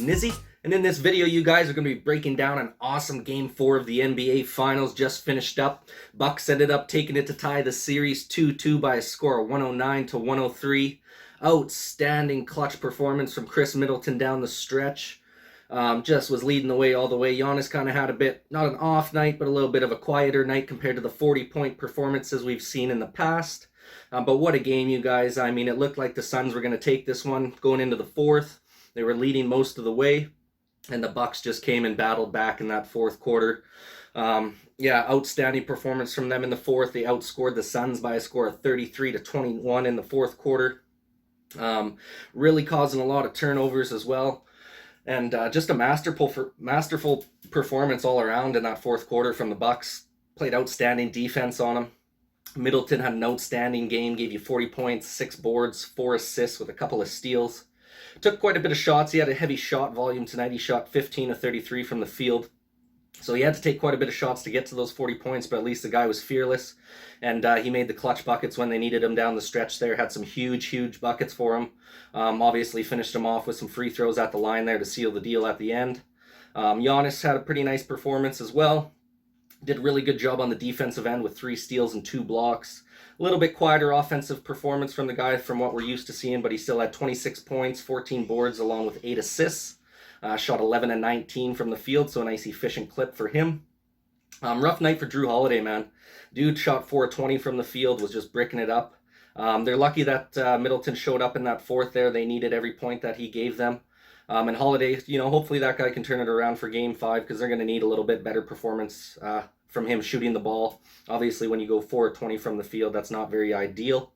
Nizzy, and in this video you guys are going to be breaking down an awesome Game 4 of the NBA Finals just finished up. Bucks ended up taking it to tie the series 2-2 by a score of 109 to 103. Outstanding clutch performance from Chris Middleton down the stretch. Just was leading the way all the way. Giannis kind of had a bit, not an off night, but a little bit of a quieter night compared to the 40-point performances we've seen in the past. But what a game, you guys. I mean, it looked like the Suns were going to take this one going into the fourth. They were leading most of the way, and the Bucks just came and battled back in that fourth quarter. Outstanding performance from them in the fourth. They outscored the Suns by a score of 33 to 21 in the fourth quarter. Really causing a lot of turnovers as well. And just a masterful performance all around in that fourth quarter from the Bucks. Played outstanding defense on them. Middleton had an outstanding game, gave you 40 points, 6 boards, 4 assists with a couple of steals. Took quite a bit of shots. He had a heavy shot volume tonight. He shot 15 of 33 from the field. So he had to take quite a bit of shots to get to those 40 points, but at least the guy was fearless. And he made the clutch buckets when they needed him down the stretch there. Had some huge buckets for him. Obviously finished him off with some free throws at the line there to seal the deal at the end. Giannis had a pretty nice performance as well. Did a really good job on the defensive end with 3 steals and 2 blocks. A little bit quieter offensive performance from the guy from what we're used to seeing, but he still had 26 points, 14 boards, along with 8 assists. Shot 11 and 19 from the field, so a nice efficient clip for him. Rough night for Jrue Holiday, man. Dude shot 4-20 from the field, was just bricking it up. They're lucky that Middleton showed up in that fourth there. They needed every point that he gave them. And Holiday, hopefully that guy can turn it around for Game 5 because they're going to need a little bit better performance from him shooting the ball. Obviously, when you go 4-20 from the field, that's not very ideal.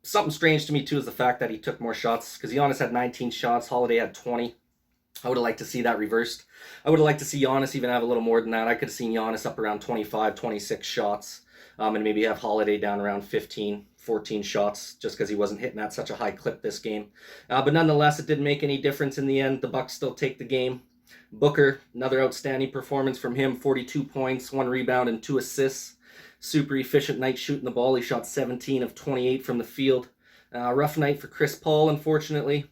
Something strange to me, too, is the fact that he took more shots because Giannis had 19 shots, Holiday had 20. I would have liked to see that reversed. I would have liked to see Giannis even have a little more than that. I could have seen Giannis up around 25, 26 shots, and maybe have Holiday down around 15, 14 shots just because he wasn't hitting at such a high clip this game. But nonetheless, it didn't make any difference in the end. The Bucks still take the game. Booker, another outstanding performance from him, 42 points, 1 rebound, and 2 assists. Super efficient night shooting the ball. He shot 17 of 28 from the field. Rough night for Chris Paul, unfortunately.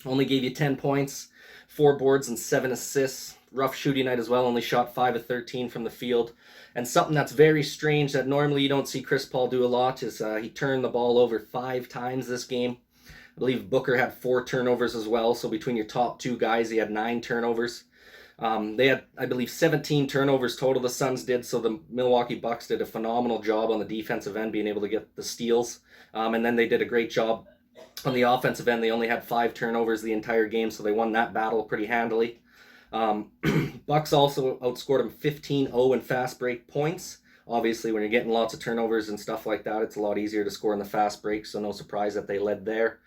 Only gave you 10 points, 4 boards, and 7 assists. Rough shooting night as well, only shot 5 of 13 from the field. And something that's very strange that normally you don't see Chris Paul do a lot is he turned the ball over 5 times this game. I believe Booker had 4 turnovers as well, so between your top 2 guys, he had 9 turnovers. They had, I believe, 17 turnovers total, the Suns did, so the Milwaukee Bucks did a phenomenal job on the defensive end, being able to get the steals. And then they did a great job on the offensive end. They only had 5 turnovers the entire game, so they won that battle pretty handily. Bucks also outscored them 15-0 in fast break points. Obviously, when you're getting lots of turnovers and stuff like that, it's a lot easier to score in the fast break, so no surprise that they led there.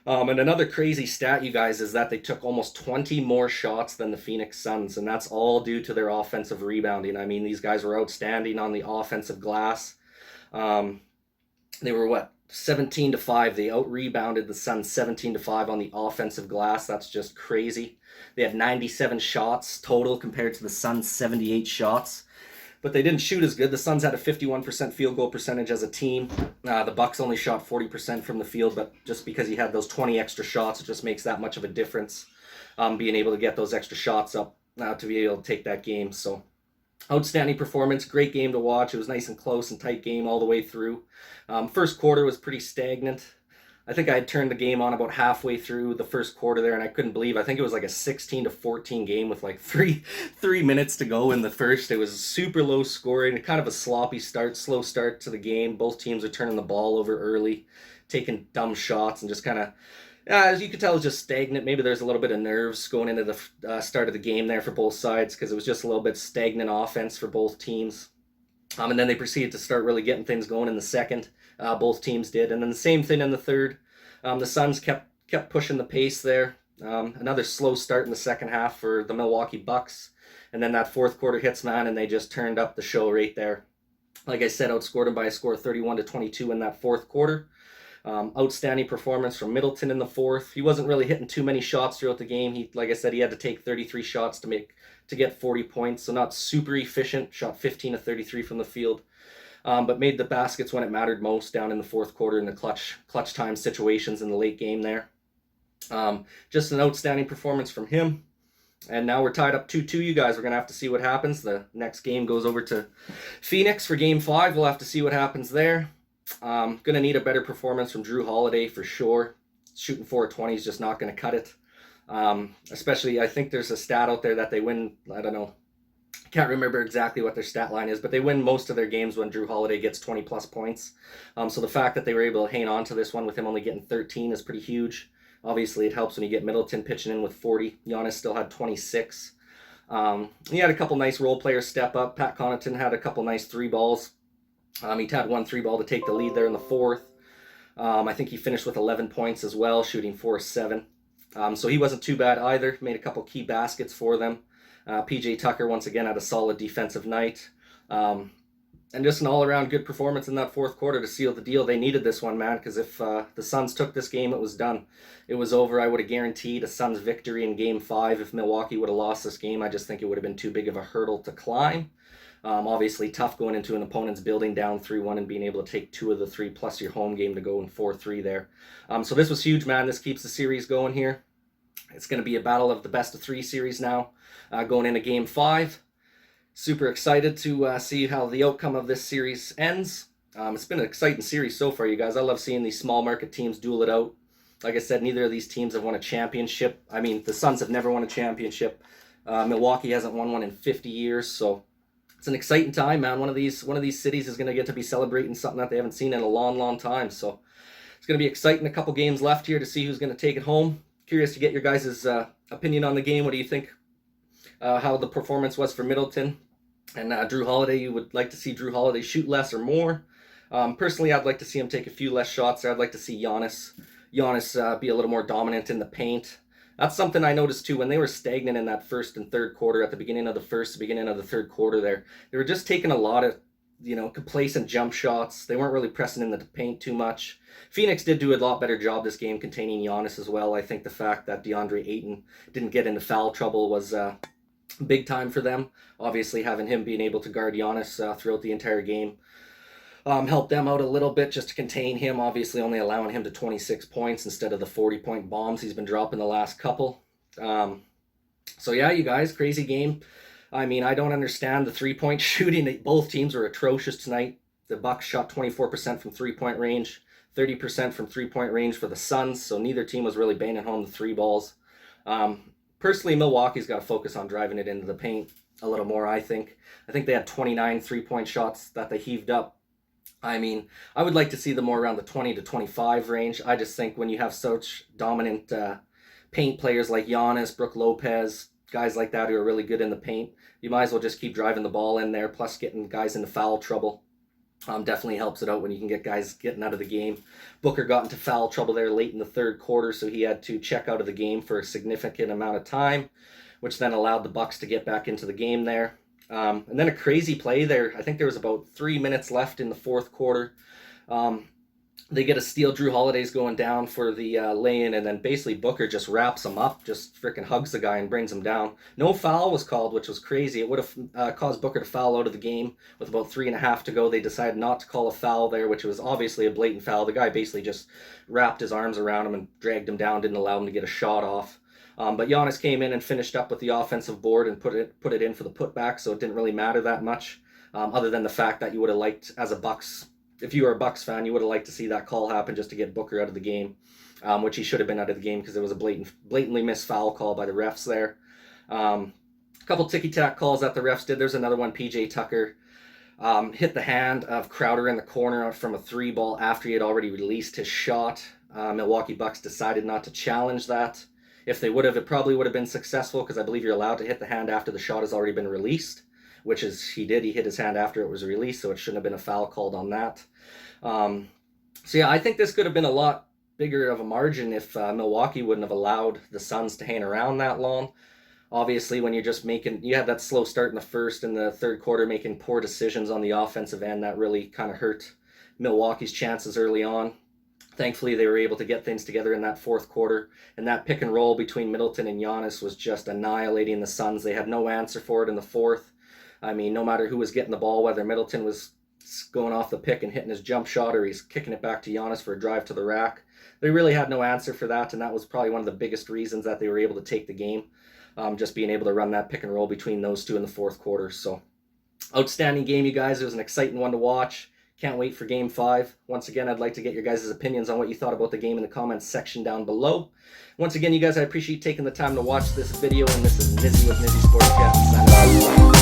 And another crazy stat, you guys, is that they took almost 20 more shots than the Phoenix Suns, and that's all due to their offensive rebounding. I mean, these guys were outstanding on the offensive glass. They were, 17-5. They out-rebounded the Suns 17-5 on the offensive glass. That's just crazy. They had 97 shots total compared to the Suns' 78 shots. But they didn't shoot as good. The Suns had a 51% field goal percentage as a team. The Bucks only shot 40% from the field, but just because he had those 20 extra shots, it just makes that much of a difference, being able to get those extra shots up to be able to take that game. So outstanding performance, great game to watch. It was nice and close and tight game all the way through. First quarter was pretty stagnant. I think I had turned the game on about halfway through the first quarter there, and I couldn't believe, I think it was like a 16-14 game with like three minutes to go in the first. It was super low scoring, kind of a sloppy start, slow start to the game. Both teams are turning the ball over early, taking dumb shots, and just kind of, as you could tell, it was just stagnant. Maybe there's a little bit of nerves going into the start of the game there for both sides because it was just a little bit stagnant offense for both teams. And then they proceeded to start really getting things going in the second. Both teams did. And then the same thing in the third. The Suns kept pushing the pace there. Another slow start in the second half for the Milwaukee Bucks. And then that fourth quarter hits, man, and they just turned up the show right there. Like I said, outscored them by a score of 31-22 in that fourth quarter. Outstanding performance from Middleton in the fourth. He wasn't really hitting too many shots throughout the game. Like I said, he had to take 33 shots to get 40 points, so not super efficient. Shot 15 of 33 from the field. but made the baskets when it mattered most down in the fourth quarter in the clutch time situations in the late game there. Just an outstanding performance from him. And now we're tied up 2-2, you guys. We're going to have to see what happens. The next game goes over to Phoenix for game 5. We'll have to see what happens there. Going to need a better performance from Drew Holiday for sure. Shooting 420 is just not going to cut it. Especially, I think there's a stat out there that they win, I don't know, can't remember exactly what their stat line is, but they win most of their games when Drew Holiday gets 20 plus points. So the fact that they were able to hang on to this one with him only getting 13 is pretty huge. Obviously, it helps when you get Middleton pitching in with 40. Giannis still had 26. He had a couple nice role players step up. Pat Connaughton had a couple nice 3 balls. He had 1 3-ball to take the lead there in the 4th. I think he finished with 11 points as well, shooting 4-7. So he wasn't too bad either. Made a couple key baskets for them. PJ Tucker once again had a solid defensive night. And just an all-around good performance in that 4th quarter to seal the deal. They needed this one, man, because if the Suns took this game, it was done. It was over. I would have guaranteed a Suns victory in Game 5 if Milwaukee would have lost this game. I just think it would have been too big of a hurdle to climb. Obviously, tough going into an opponent's building down 3-1 and being able to take 2 of the 3 plus your home game to go in 4-3 there. So this was huge, man. This keeps the series going here. It's going to be a battle of the best of 3 series now going into Game 5. Super excited to see how the outcome of this series ends. It's been an exciting series so far, you guys. I love seeing these small market teams duel it out. Like I said, neither of these teams have won a championship. I mean, the Suns have never won a championship. Milwaukee hasn't won one in 50 years, so it's an exciting time, man. One of these cities is going to get to be celebrating something that they haven't seen in a long, long time. So it's going to be exciting. A couple games left here to see who's going to take it home. Curious to get your guys' opinion on the game. What do you think? How the performance was for Middleton and Drew Holiday? You would like to see Drew Holiday shoot less or more? Personally, I'd like to see him take a few less shots there. I'd like to see Giannis be a little more dominant in the paint. That's something I noticed too when they were stagnant in that 1st and 3rd quarter. At the beginning of the 1st, the beginning of the 3rd quarter, there they were just taking a lot of complacent jump shots. They weren't really pressing in the paint too much. Phoenix did do a lot better job this game containing Giannis as well. I think the fact that DeAndre Ayton didn't get into foul trouble was big time for them. Obviously, having him being able to guard Giannis throughout the entire game helped them out a little bit just to contain him. Obviously, only allowing him to 26 points instead of the 40-point bombs he's been dropping the last couple. So yeah, you guys, crazy game. I mean, I don't understand the 3-point shooting. Both teams were atrocious tonight. The Bucks shot 24% from 3-point range, 30% from 3-point range for the Suns, so neither team was really banging home the 3 balls. Personally, Milwaukee's got to focus on driving it into the paint a little more, I think. I think they had 29 3-point shots that they heaved up. I mean, I would like to see them more around the 20 to 25 range. I just think when you have such dominant paint players like Giannis, Brook Lopez, guys like that who are really good in the paint, you might as well just keep driving the ball in there, plus getting guys into foul trouble. Definitely helps it out when you can get guys getting out of the game. Booker got into foul trouble there late in the 3rd quarter, so he had to check out of the game for a significant amount of time, which then allowed the Bucks to get back into the game there. And then a crazy play there. I think there was about 3 minutes left in the 4th quarter. They get a steal. Drew Holiday's going down for the lay-in, and then basically Booker just wraps him up, just freaking hugs the guy and brings him down. No foul was called, which was crazy. It would have caused Booker to foul out of the game with about 3.5 to go. They decided not to call a foul there, which was obviously a blatant foul. The guy basically just wrapped his arms around him and dragged him down, didn't allow him to get a shot off. But Giannis came in and finished up with the offensive board and put it in for the putback, so it didn't really matter that much, other than the fact that you would have liked, as a Bucks, if you were a Bucks fan, you would have liked to see that call happen just to get Booker out of the game, which he should have been out of the game because it was a blatantly missed foul call by the refs there. A couple ticky-tack calls that the refs did. There's another one. PJ Tucker hit the hand of Crowder in the corner from a 3-ball after he had already released his shot. Milwaukee Bucks decided not to challenge that. If they would have, it probably would have been successful because I believe you're allowed to hit the hand after the shot has already been released, which is he did. He hit his hand after it was released, so it shouldn't have been a foul called on that. So yeah, I think this could have been a lot bigger of a margin if Milwaukee wouldn't have allowed the Suns to hang around that long. Obviously, when you're just you had that slow start in the 1st and the 3rd quarter, making poor decisions on the offensive end, that really kind of hurt Milwaukee's chances early on. Thankfully, they were able to get things together in that 4th quarter, and that pick and roll between Middleton and Giannis was just annihilating the Suns. They had no answer for it in the 4th. I mean, no matter who was getting the ball, whether Middleton was going off the pick and hitting his jump shot, or he's kicking it back to Giannis for a drive to the rack. They really had no answer for that, and that was probably one of the biggest reasons that they were able to take the game, just being able to run that pick and roll between those two in the fourth quarter. So outstanding game, you guys. It was an exciting one to watch. Can't wait for Game 5. Once again, I'd like to get your guys' opinions on what you thought about the game in the comments section down below. Once again, you guys, I appreciate you taking the time to watch this video, and this is Nizzy with Nizzy Sports Chat.